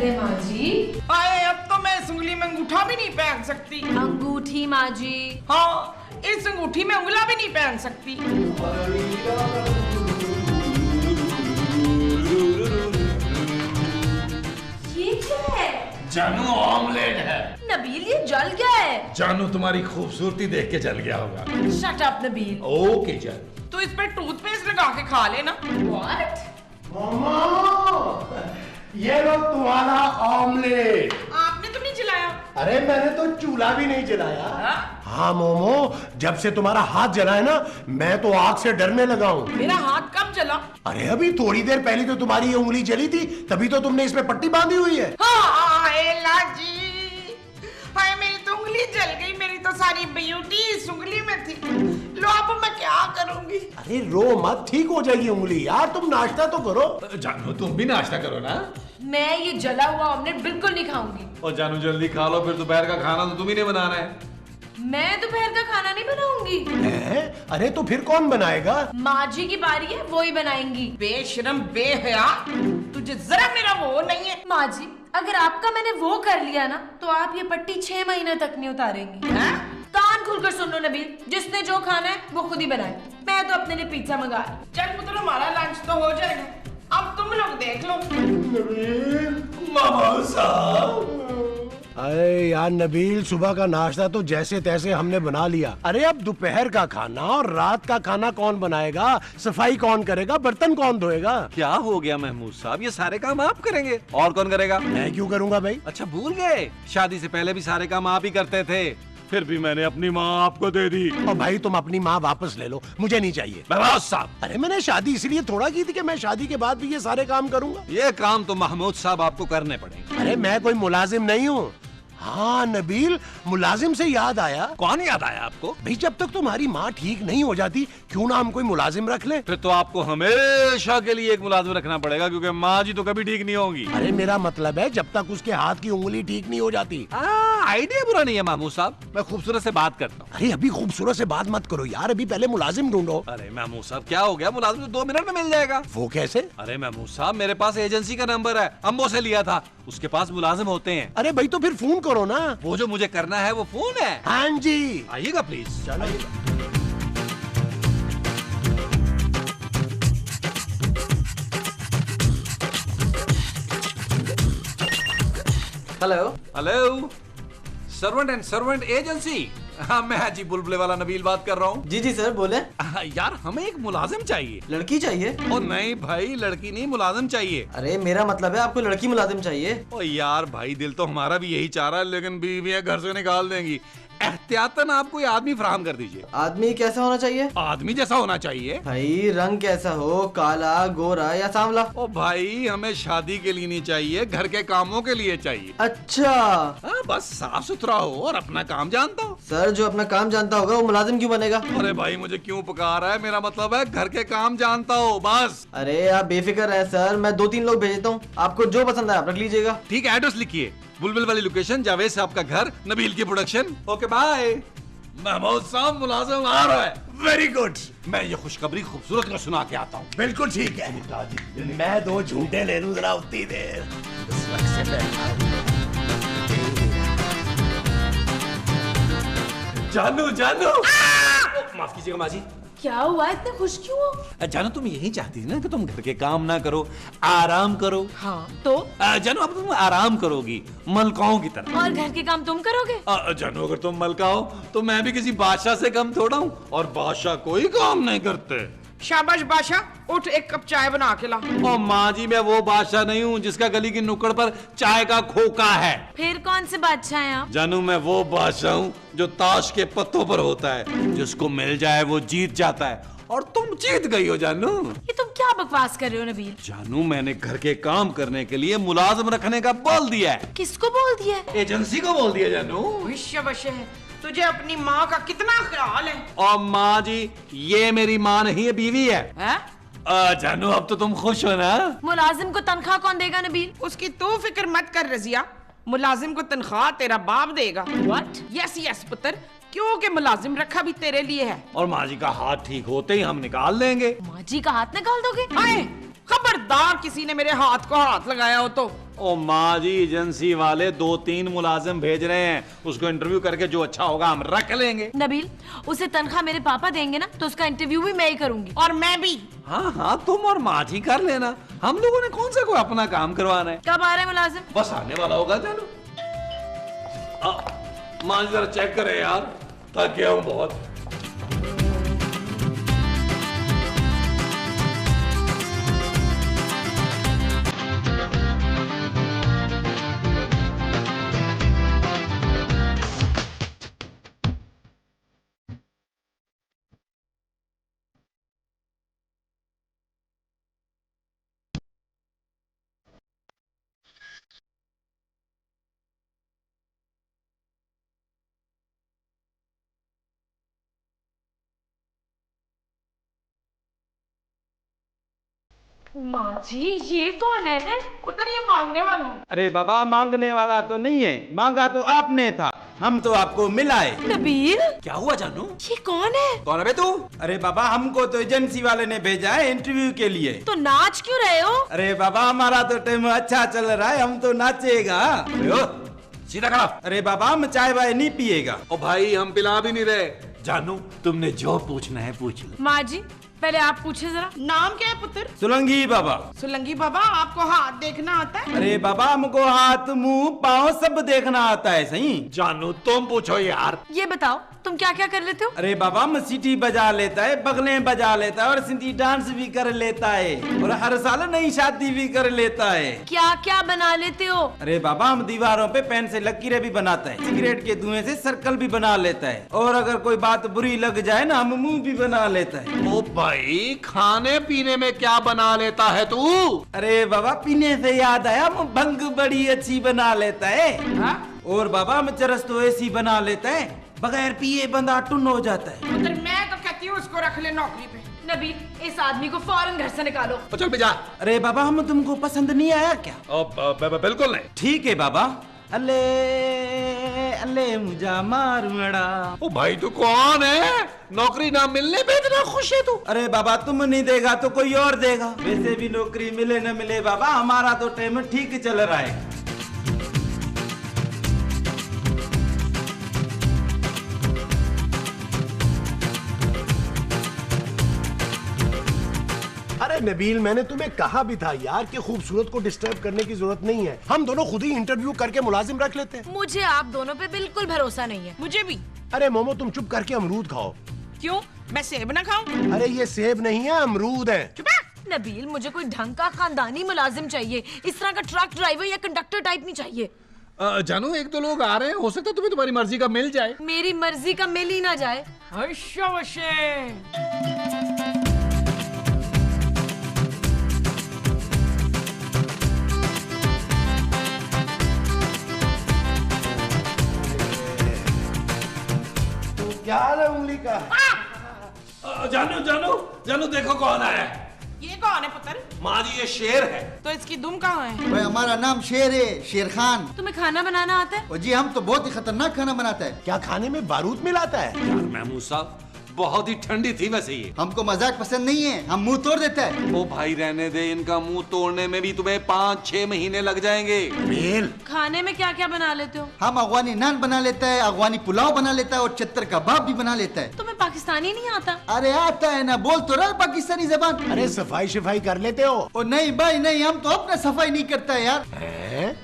दे माँ जी। आए, अब तो मैं इस उंगली में अंगूठा भी नहीं पहन सकती। अंगूठी माँ जी। हाँ, इस अंगूठी में उंगला भी नहीं पहन सकती। ये क्या है? जानू ऑमलेट है। नबील ये जल गया है। जानू तुम्हारी खूबसूरती देख के जल गया होगा। Shut up Nabeel. ओके जानू। तो इस पे टूथपेस्ट लगा के खा लेना। व्हाट? मामा, ये लो तुम्हारा ऑमलेट। आपने तो नहीं जलाया। अरे मैंने तो चूल्हा भी नहीं जलाया। हाँ? हाँ मोमो, जब से तुम्हारा हाथ जला है ना, मैं तो आग से डरने लगा हूँ। मेरा हाथ कब जला? अरे अभी थोड़ी देर पहले तो तुम्हारी ये उंगली जली थी, तभी तो तुमने इसमें पट्टी बांधी हुई है। हाँ, एला जी, हाय मेरी तो उंगली जल गई। मेरी तो सारी ब्यूटी इस उंगली में थी। लो अब मैं क्या करूंगी? अरे रो मत, ठीक हो जाएगी उंगली। यार तुम नाश्ता तो करो। जानू तुम भी नाश्ता करो ना। मैं ये जला हुआ ऑमलेट बिल्कुल नहीं खाऊंगी। और जानू जल्दी खा लो, फिर दोपहर का खाना तो तुम ही ने बनाना है। मैं दोपहर का खाना नहीं बनाऊंगी। अरे तो फिर कौन बनाएगा? माँ जी की बारी है, वो ही बनाएंगी। बेशरम बेहया, तुझे जरा मेरा वो नहीं है। माँ जी, अगर आपका मैंने वो कर लिया ना, तो आप ये पट्टी 6 महीने तक नहीं उतारेंगी। हैं? कान खुलकर सुन लो नबील, जिसने जो खाना है वो खुद ही बनाए। मैं तो अपने लिए पिज्जा मंगा रही हूँ। चल पुत्र, हमारा लंच तो हो जाएगा, अब तुम लोग देख लो। मामा साहब। अरे यार नबील, सुबह का नाश्ता तो जैसे तैसे हमने बना लिया। अरे अब दोपहर का खाना और रात का खाना कौन बनाएगा? सफाई कौन करेगा? बर्तन कौन धोएगा? क्या हो गया महमूद साहब, ये सारे काम आप करेंगे और कौन करेगा? मैं क्यों करूंगा भाई? अच्छा भूल गए, शादी से पहले भी सारे काम आप ही करते थे, फिर भी मैंने अपनी माँ आपको दे दी। और भाई तुम अपनी माँ वापस ले लो, मुझे नहीं चाहिए। महमूद साहब, अरे मैंने शादी इसलिए थोड़ा की थी कि मैं शादी के बाद भी ये सारे काम करूंगा। ये काम तो महमूद साहब आपको करने पड़ेंगे। अरे मैं कोई मुलाजिम नहीं हूँ। हाँ नबील, मुलाजिम से याद आया। कौन याद आया आपको? भाई जब तक तुम्हारी माँ ठीक नहीं हो जाती, क्यों ना हम कोई मुलाजिम रख ले? फिर तो आपको हमेशा के लिए एक मुलाजिम रखना पड़ेगा, क्योंकि माँ जी तो कभी ठीक नहीं होंगी। अरे मेरा मतलब है जब तक उसके हाथ की उंगली ठीक नहीं हो जाती। आइडिया बुरा नहीं है महमूद साहब, मैं खूबसूरत से बात करता हूँ। अरे अभी खूबसूरत से बात मत करो यार, अभी पहले मुलाजिम ढूंढो। अरे महमूद साहब क्या हो गया, मुलाजिम तो 2 मिनट में मिल जाएगा। वो कैसे? अरे महमूद साहब, मेरे पास एजेंसी का नंबर है, अम्बो से लिया था, उसके पास मुलाजिम होते हैं। अरे भाई तो फिर फोन करो ना। वो जो मुझे करना है वो फोन है। हाँ जी, आइएगा प्लीज। चलो। Hello hello, servant and servant agency. हाँ, मैं हाजी बुलबुले वाला नबील बात कर रहा हूँ। जी जी सर बोले। यार हमें एक मुलाजिम चाहिए। लड़की चाहिए? ओ नहीं भाई, लड़की नहीं, मुलाजिम चाहिए। अरे मेरा मतलब है आपको लड़की मुलाजिम चाहिए। ओ यार भाई, दिल तो हमारा भी यही चाह रहा है, लेकिन बीवियां घर से निकाल देंगी। एहतियातन आप कोई आदमी फराहम कर दीजिए। आदमी कैसा होना चाहिए? आदमी जैसा होना चाहिए। भाई रंग कैसा हो, काला गोरा या सांवला? ओ भाई, हमें शादी के लिए नहीं चाहिए, घर के कामों के लिए चाहिए। अच्छा बस साफ सुथरा हो और अपना काम जानता हो। सर, जो अपना काम जानता होगा वो मुलाजिम क्यों बनेगा? अरे भाई, मुझे क्यों पुकार रहा है? मेरा मतलब है घर के काम जानता हो बस। अरे आप बेफिक्र है सर, मैं 2-3 लोग भेजता हूँ, आपको जो पसंद है आप रख लीजिएगा। ठीक है, एड्रेस लिखिए, बुलबुल वाली लोकेशन, जावेद साहब का घर, नबील की प्रोडक्शन। Okay bye. महमूद साहब मुलाजिम आ रहा है। Very good. मैं ये खुशखबरी खूबसूरत को सुना के आता हूँ। बिल्कुल ठीक है। मैं 2 झूठे ले लूं जरा उतनी देर। इस वक्त से बैठा हूं। जानू जानू, माफ कीजिएगा माँ जी। क्या हुआ, इतने खुश क्यों हो? जानू, तुम यही चाहती थी ना कि तुम घर के काम ना करो, आराम करो। हाँ तो? जानू, अब तुम आराम करोगी मलकाओं की तरह। और घर के काम तुम करोगे? जानू, अगर तुम मलका हो तो मैं भी किसी बादशाह से कम थोड़ा हूँ, और बादशाह कोई काम नहीं करते। शाबाश बादशाह, उठ एक कप चाय बना के ला। ओ माँ जी, मैं वो बादशाह नहीं हूँ जिसका गली की नुक्कड़ पर चाय का खोखा है। फिर कौन से बादशाह हैं आप? जानू, मैं वो बादशाह हूँ जो ताश के पत्तों पर होता है, जिसको मिल जाए वो जीत जाता है, और तुम जीत गई हो जानू। ये तुम क्या बकवास कर रहे हो नबील? जानू, मैंने घर के काम करने के लिए मुलाजिम रखने का बोल दिया है। किसको बोल दिया है? एजेंसी को बोल दिया जानू। विश्व तुझे अपनी माँ का कितना ख्याल है? और माँ जी, ये मेरी माँ नहीं है, बीवी है। जानू, अब तो तुम खुश हो ना? मुलाजिम को तनख्वाह कौन देगा नबील? उसकी तू फिक्र मत कर रजिया, मुलाजिम को तनख्वाह तेरा बाप देगा। What? यस यस पुत्र, क्योंकि मुलाजिम रखा भी तेरे लिए है। और माँ जी का हाथ ठीक होते ही हम निकाल देंगे। माँ जी का हाथ निकाल दोगे? आए, खबरदार किसी ने मेरे हाथ को हाथ लगाया हो तो ओ माँ जी, एजेंसी वाले 2-3 मुलाजिम भेज रहे हैं, उसको इंटरव्यू करके जो अच्छा होगा हम रख लेंगे। नबील, उसे तनख्वाह मेरे पापा देंगे ना, तो उसका इंटरव्यू भी मैं ही करूंगी। और मैं भी। हाँ हाँ, तुम और माँ जी कर लेना, हम लोगों ने कौन सा कोई अपना काम करवाना है। कब आ रहे हैं मुलाजिम? बस आने वाला होगा। चलो माँ जी जरा चेक करें यार, थक गया हूँ बहुत। माँ जी, ये कौन है? उधर ये मांगने वाला हूँ। अरे बाबा, मांगने वाला तो नहीं है, मांगा तो आपने था, हम तो आपको मिलाए। नबील, क्या हुआ जानू? ये कौन है? कौन है बे तू? अरे बाबा, हमको तो एजेंसी वाले ने भेजा है इंटरव्यू के लिए। तो नाच क्यों रहे हो? अरे बाबा, हमारा तो टाइम अच्छा चल रहा है, हम तो नाचेगा। सीधा खड़ा। अरे बाबा, हम चाय वाय नहीं पिएगा। ओ भाई, हम पिला भी नहीं रहे। जानू, तुमने जो पूछना है पूछ लो। माँ जी, पहले आप पूछे जरा। नाम क्या है पुत्र? सुलंगी बाबा। सुलंगी बाबा, आपको हाथ देखना आता है? अरे बाबा, हमको हाथ मुंह पाँव सब देखना आता है। सही जानू, तुम पूछो यार। ये बताओ, तुम क्या क्या कर लेते हो? अरे बाबा, हम सीटी बजा लेता है, बगलें बजा लेता है और सिंधी डांस भी कर लेता है और हर साल नई शादी भी कर लेता है। क्या क्या बना लेते हो? अरे बाबा, हम दीवारों पे पेन से लकीरें भी बनाते हैं, सिगरेट के धुएं से सर्कल भी बना लेता है और अगर कोई बात बुरी लग जाए ना, हम मुंह भी बना लेता है। ओ भाई, खाने पीने में क्या बना लेता है तू? अरे बाबा, पीने से याद आया, हम भंग बड़ी अच्छी बना लेता है। और बाबा, हम चरस तो ऐसी बना लेता है, बगैर पिए बंदा टुन हो जाता है। पुत्र, मैं तो कहती हूँ उसको रख ले नौकरी पे। नबील, इस आदमी को फौरन घर से निकालो। चल भी जा। अरे बाबा, हम तुमको पसंद नहीं आया क्या? बिल्कुल नहीं। ठीक है बाबा। अल्ले अल्ले मुझा मारूड़ा। ओ भाई, तू कौन है? नौकरी ना मिलने पे इतना खुश है तू? अरे बाबा, तुम नहीं देगा तो कोई और देगा। वैसे भी नौकरी मिले न मिले बाबा, हमारा तो टाइम ठीक चल रहा है। अरे नबील, मैंने तुम्हें कहा भी था यार कि खूबसूरत को डिस्टर्ब करने की जरूरत नहीं है, हम दोनों खुद ही इंटरव्यू करके मुलाजिम रख लेते हैं। मुझे आप दोनों पे बिल्कुल भरोसा नहीं है। मुझे भी। अरे मोमो, तुम चुप करके अमरूद खाओ। क्यों? मैं सेब ना खाऊं? अरे ये सेब नहीं है, अमरूद है। चुप है। नबील, मुझे कोई ढंग का खानदानी मुलाजिम चाहिए, इस तरह का ट्रक ड्राइवर या कंडक्टर टाइप नहीं चाहिए। जानू, एक तो लोग आ रहे हैं, हो सकता है तुम्हें तुम्हारी मर्जी का मिल जाए। मेरी मर्जी का मिल ही ना जाए। क्या हाल है उंगली का? जानू जानू जानू, देखो कौन आया है। ये कौन है पुत्र? माँ जी, ये शेर है। तो इसकी दुम कहाँ है? भाई, हमारा नाम शेर है, शेर खान। तुम्हें खाना बनाना आता है? और जी, हम तो बहुत ही खतरनाक खाना बनाता है। क्या खाने में बारूद मिलाता है? यार महमूद साहब, बहुत ही ठंडी थी वैसे ये। हमको मजाक पसंद नहीं है, हम मुंह तोड़ देता है। ओ भाई, रहने दे, इनका मुंह तोड़ने में भी तुम्हें 5-6 महीने लग जाएंगे। बेल, खाने में क्या क्या बना लेते हो? हम अफगानी नान बना लेता है, अफगानी पुलाव बना लेता है और चत्तर कबाब भी बना लेता है। तुम्हें पाकिस्तानी नहीं आता? अरे आता है ना, बोल तो रहा है पाकिस्तानी जबान। अरे सफाई शफाई कर लेते हो? ओ नहीं भाई नहीं, हम तो अपना सफाई नहीं करता है यार।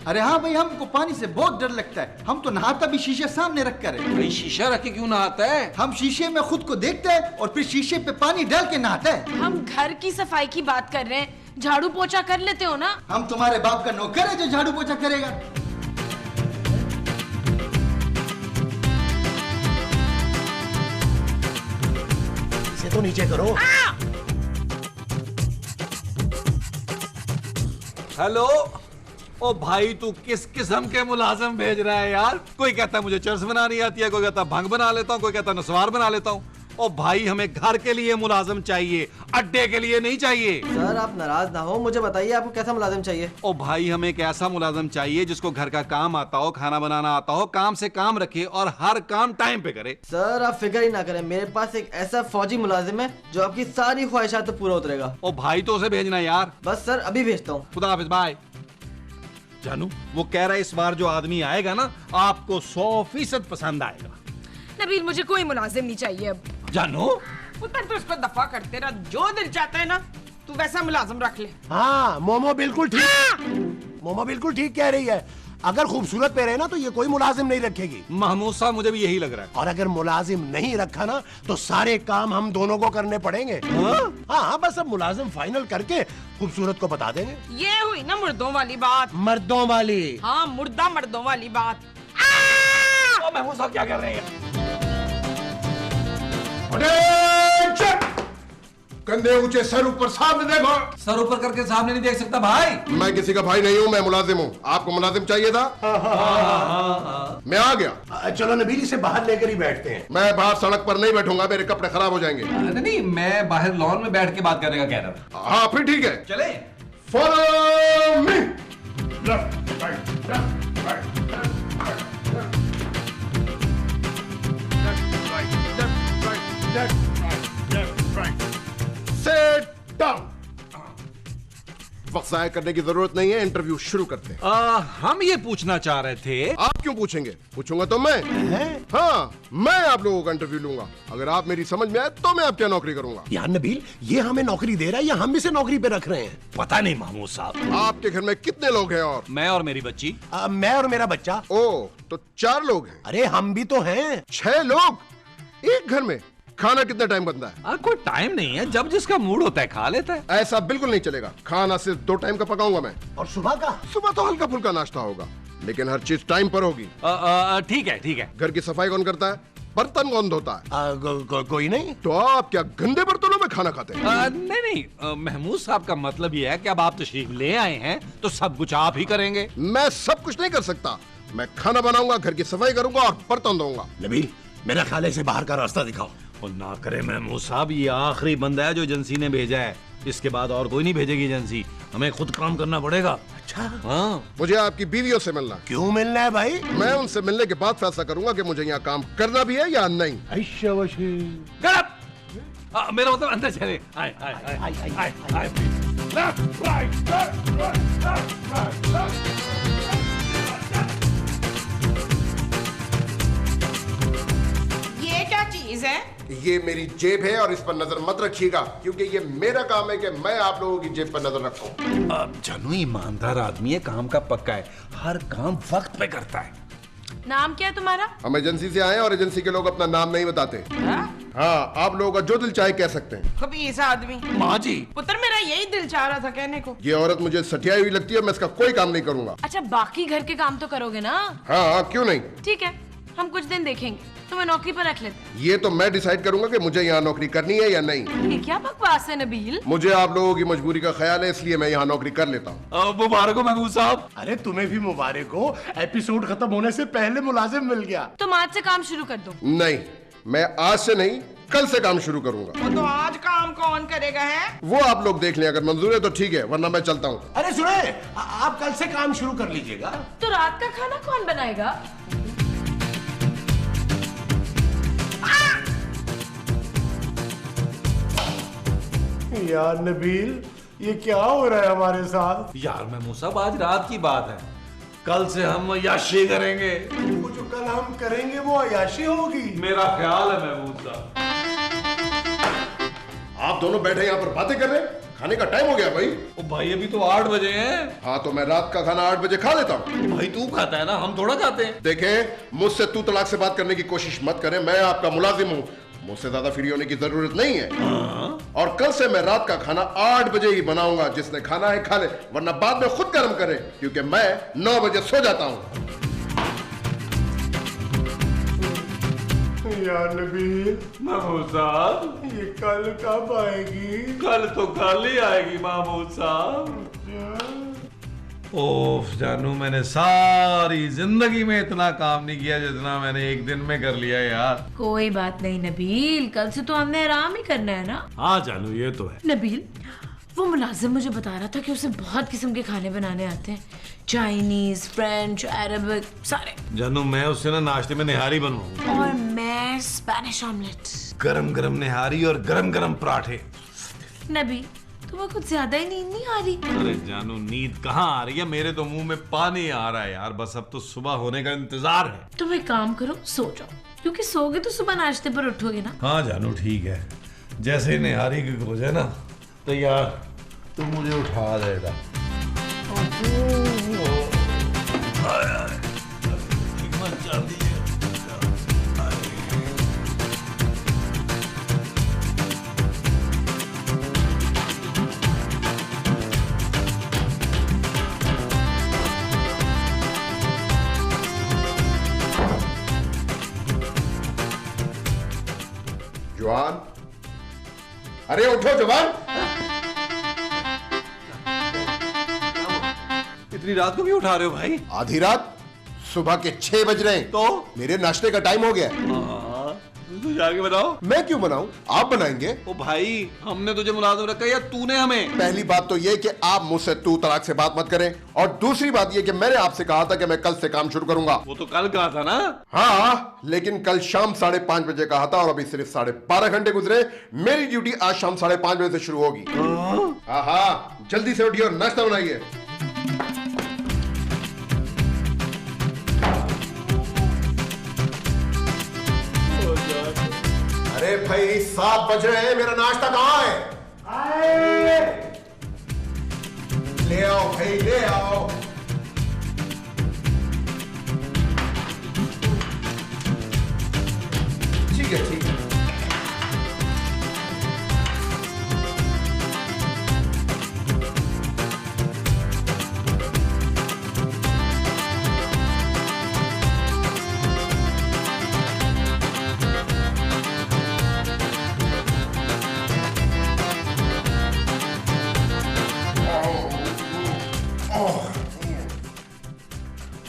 अरे हाँ भाई, हमको पानी से बहुत डर लगता है, हम तो नहाता भी शीशे सामने रख कर है। भाई, शीशा रख के क्यों नहाता है? हम शीशे में खुद को देखते हैं और फिर शीशे पे पानी डाल के नहाता है। हम घर की सफाई की बात कर रहे हैं, झाड़ू पोछा कर लेते हो ना? हम तुम्हारे बाप का नौकर है जो झाड़ू पोछा करेगा? इसे तो नीचे करो। हेलो। ओ भाई, तू किस किस्म के मुलाजिम भेज रहा है यार? कोई कहता है मुझे चर्च बनानी आती है, कोई कहता है भंग बना लेता हूँ, कोई कहता है नस्वार बना लेता हूँ। ओ भाई, हमें घर के लिए मुलाजिम चाहिए, अड्डे के लिए नहीं चाहिए। सर, आप नाराज ना हो, मुझे बताइए आपको कैसा मुलाजिम चाहिए? ओ भाई, हमें एक ऐसा मुलाजिम चाहिए जिसको घर का काम आता हो, खाना बनाना आता हो, काम से काम रखे और हर काम टाइम पे करे। सर, आप फिक्र ही ना करें, मेरे पास एक ऐसा फौजी मुलाजिम है जो आपकी सारी ख्वाहिशात पूरा उतरेगा। ओ भाई, तो उसे भेजना यार। बस सर, अभी भेजता हूँ। खुदा हाफिज, बाय। जानू, वो कह रहा है इस बार जो आदमी आएगा ना, आपको 100% पसंद आएगा। नबील मुझे कोई मुलाजिम नहीं चाहिए अब। जानू, पुत्र तो उसको दफा करते रहा, जो दिल चाहता है ना तू वैसा मुलाजिम रख ले। हाँ मोमो बिल्कुल ठीक, मोमो बिल्कुल ठीक कह रही है। अगर खूबसूरत पे रहे ना तो ये कोई मुलाजिम नहीं रखेगी। महमूद साहब मुझे भी यही लग रहा है। और अगर मुलाजिम नहीं रखा ना तो सारे काम हम दोनों को करने पड़ेंगे। हाँ बस अब मुलाजिम फाइनल करके खूबसूरत को बता देंगे। ये हुई ना मुर्दों वाली बात। मर्दों वाली? हाँ, मुर्दा मर्दों वाली बात। महमूद साहब क्या कर रहे हैं? कंधे ऊंचे, सर ऊपर, सामने देखो। सर ऊपर करके सामने नहीं देख सकता भाई। मैं किसी का भाई नहीं हूँ, मैं मुलाजिम हूँ। आपको मुलाजिम चाहिए था? मैं आ गया। चलो नबील इसे बाहर लेकर ही बैठते हैं। मैं बाहर सड़क पर नहीं बैठूंगा, मेरे कपड़े खराब हो जाएंगे। नहीं, मैं बाहर लॉन में बैठ के बात करने का कह रहा था। हाँ फिर ठीक है, चले। Follow me. Sit down. वक्त जाया करने की जरूरत नहीं है, इंटरव्यू शुरू करते हैं। हम ये पूछना चाह रहे थे। आप क्यों पूछेंगे? पूछूंगा तो मैं। हाँ, मैं आप लोगों का इंटरव्यू लूंगा। अगर आप मेरी समझ में आए तो मैं आपकी नौकरी करूंगा। यार नबील, ये हमें नौकरी दे रहा है या हम इसे नौकरी पे रख रहे हैं? पता नहीं महमूद साहब। आपके घर में कितने लोग हैं? और मैं और मेरी बच्ची। मैं और मेरा बच्चा। ओ, तो 4 लोग हैं। अरे हम भी तो हैं। 6 लोग एक घर में। खाना कितने टाइम बनता है? कोई टाइम नहीं है, जब जिसका मूड होता है खा लेता है। ऐसा बिल्कुल नहीं चलेगा। खाना सिर्फ 2 टाइम का पकाऊंगा मैं। और सुबह का? सुबह तो हल्का फुल्का नाश्ता होगा, लेकिन हर चीज टाइम पर होगी। ठीक है ठीक है। घर की सफाई कौन करता है? बर्तन कौन धोता है? कोई नहीं। तो आप क्या गंदे बर्तनों में खाना खाते हैं? नहीं, महमूद साहब का मतलब ये है कि अब आप तशरीफ ले आए हैं तो सब कुछ आप ही करेंगे। मैं सब कुछ नहीं कर सकता। मैं खाना बनाऊंगा, घर की सफाई करूंगा और बर्तन धोऊंगा। नबील, मेरा ख्याल है इसे बाहर का रास्ता दिखाओ। और ना करे महमूद साहब, ये आखिरी बंदा है जो एजेंसी ने भेजा है। इसके बाद और कोई नहीं भेजेगी एजेंसी, हमें खुद काम करना पड़ेगा। अच्छा? हाँ। मुझे आपकी बीवियों से मिलना। क्यों मिलना है भाई? मैं उनसे मिलने के बाद फैसला करूंगा कि मुझे यहाँ काम करना भी है या नहीं। गलत। मेरा मतलब अंदर चले। आए आए आए आए आए आए। Left right left right. ये क्या चीज है? ये मेरी जेब है और इस पर नजर मत रखिएगा, क्योंकि ये मेरा काम है कि मैं आप लोगों की जेब पर नजर रखूं। जानू ईमानदार आदमी है, काम का पक्का है, हर काम वक्त पे करता है। नाम क्या है तुम्हारा? हम एजेंसी से आए और एजेंसी के लोग अपना नाम नहीं बताते। हाँ, आप लोगों का जो दिल चाहे कह सकते हैं। खबीस आदमी। माँ जी। पुत्र मेरा यही दिल चाह रहा था कहने को। ये औरत मुझे सठियाई हुई लगती है, मैं इसका कोई काम नहीं करूंगा। अच्छा, बाकी घर के काम तो करोगे ना? हाँ, क्यों नहीं। ठीक है, हम कुछ दिन देखेंगे, तुम्हें नौकरी पर रख लेते हैं। ये तो मैं डिसाइड करूंगा कि मुझे यहाँ नौकरी करनी है या नहीं। ये क्या बकवास है नबील? मुझे आप लोगों की मजबूरी का ख्याल है, इसलिए मैं यहाँ नौकरी कर लेता हूँ। मुबारक हो महमूद साहब। अरे तुम्हें भी मुबारक हो, एपिसोड खत्म होने से पहले मुलाजिम मिल गया। तुम आज से काम शुरू कर दो। नहीं, मैं आज से नहीं कल से काम शुरू करूंगा। वो तो आज काम कौन करेगा है? वो आप लोग देख लें, अगर मंजूर है तो ठीक है, वरना मैं चलता हूँ। अरे सुने, आप कल से काम शुरू कर लीजिएगा। तो रात का खाना कौन बनाएगा? यार नबील, ये क्या हो रहा है हमारे साथ? यार महमूद साहब, आज रात की बात है, कल से हम अय्याशी करेंगे। वो जो कल हम करेंगे वो अय्याशी होगी। मेरा ख्याल है महमूद साहब। आप दोनों बैठे यहाँ पर बातें कर रहे हैं, खाने का टाइम हो गया भाई। ओ भाई, अभी तो 8 बजे हैं। हाँ, तो मैं रात का खाना 8 बजे खा लेता हूँ। भाई तू खाता है ना, हम थोड़ा खाते हैं। देखें, मुझसे तू तलाक से बात करने की कोशिश मत करें, मैं आपका मुलाजिम हूँ, मुझसे ज्यादा फ्री होने की जरूरत नहीं है। और कल से मैं रात का खाना 8 बजे ही बनाऊंगा, जिसने खाना है खा ले, वरना बाद में खुद गर्म करे, क्योंकि मैं 9 बजे सो जाता हूँ। यार नबील, महमूद साहब, ये कल कब आएगी? कल तो कल ही आएगी महमूद साहब। ओफ जानू, मैंने सारी जिंदगी में इतना काम नहीं किया जितना मैंने एक दिन में कर लिया यार। कोई बात नहीं नबील, कल से तो हमने आराम ही करना है ना। हाँ जानू, ये तो है। नबील, वो मुलाजिम मुझे बता रहा था कि उसे बहुत किस्म के खाने बनाने आते हैं, चाइनीज, फ्रेंच, अरबिक, सारे। जानू, मैं उससे ना नाश्ते में निहारी बनवाऊंगा। और मैं स्पेनिश ऑमलेट। गरम गरम निहारी और गरम गरम पराठे। नबील, तुम्हें कुछ ज्यादा ही नींद नहीं आ रही? अरे जानू नींद कहाँ आ रही है, मेरे तो मुंह में पानी आ रहा है यार। बस अब तो सुबह होने का इंतजार है। तुम एक काम करो, सो जाओ, क्योंकि सोगे तो सुबह नाश्ते पर उठोगे ना। हाँ जानू ठीक है, जैसे निहारी की हो जाए ना तैयार तो मुझे उठा देगा। जवान, अरे उठो जवान। इतनी रात को भी उठा रहे हो भाई? आधी रात, सुबह के 6 बज रहे हैं। तो मेरे नाश्ते का टाइम हो गया। तू जाके बनाओ। मैं क्यों बनाऊं, आप बनाएंगे। ओ भाई हमने तुझे मुलाजिम रखा या तूने हमें? पहली बात तो ये कि आप मुझसे तू तलाक से बात मत करें, और दूसरी बात ये कि मैंने आपसे कहा था कि मैं कल से काम शुरू करूंगा। वो तो कल कहा था ना। हाँ, लेकिन कल शाम 5:30 बजे कहा था और अभी सिर्फ 12.5 घंटे गुजरे। मेरी ड्यूटी आज शाम 5:30 बजे से शुरू होगी। हाँ, जल्दी से उठिए और नाश्ता बनाइए। अरे भाई 7 बज रहे हैं, मेरा नाश्ता कहाँ है? ले आओ भाई, ले आओ। ठीक है, ठीक है।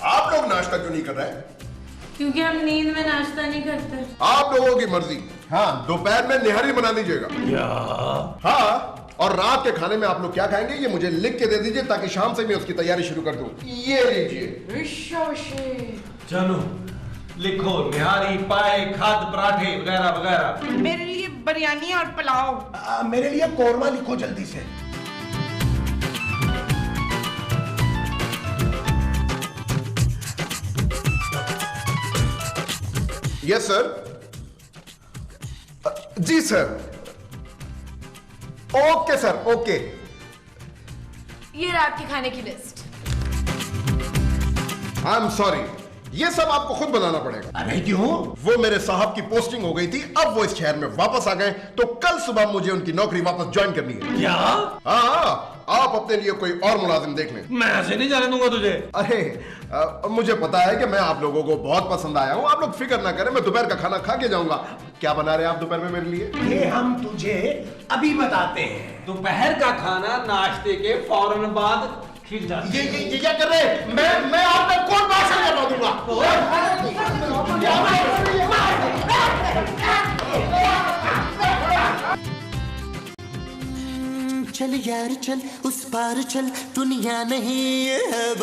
आप लोग नाश्ता क्यों नहीं कर रहे हैं? क्योंकि हम नींद में नाश्ता नहीं करते। आप लोगों की मर्जी। हाँ, दोपहर में निहारी बना लीजिएगा। क्या? हाँ, और रात के खाने में आप लोग क्या खाएंगे ये मुझे लिख के दे दीजिए, ताकि शाम से मैं उसकी तैयारी शुरू कर दूं। ये लीजिए। चलो लिखो, निहारी, पाए, खाद, पराठे वगैरह वगैरह। मेरे लिए बिरयानी और पुलाव। मेरे लिए कोरमा लिखो जल्दी से। Yes sir. जी सर। Okay sir, okay. ये रात के खाने की लिस्ट। आई एम सॉरी, ये सब आपको खुद बनाना पड़ेगा। अरे क्यों? वो मेरे साहब की पोस्टिंग हो गई थी, अब वो इस शहर में वापस आ गए, तो कल सुबह मुझे उनकी नौकरी वापस ज्वाइन करनी है। क्या? हाँ, आप अपने लिए कोई और मुलाजिम देख लें। मैं ऐसे नहीं जाने दूंगा तुझे। अरे मुझे पता है कि मैं आप लोगों को बहुत पसंद आया हूँ, आप लोग फिक्र ना करें, मैं दोपहर का खाना खा के जाऊंगा। क्या बना रहे हैं आप दोपहर में मेरे लिए? ये हम तुझे अभी बताते हैं। दोपहर का खाना नाश्ते के फौरन बाद खिल जाता है। ये क्या कर रहे हैं? मैं आप तक कौन भाषण करवा दूंगा? चल यार चल, उस पार चल, दुनिया नहीं है।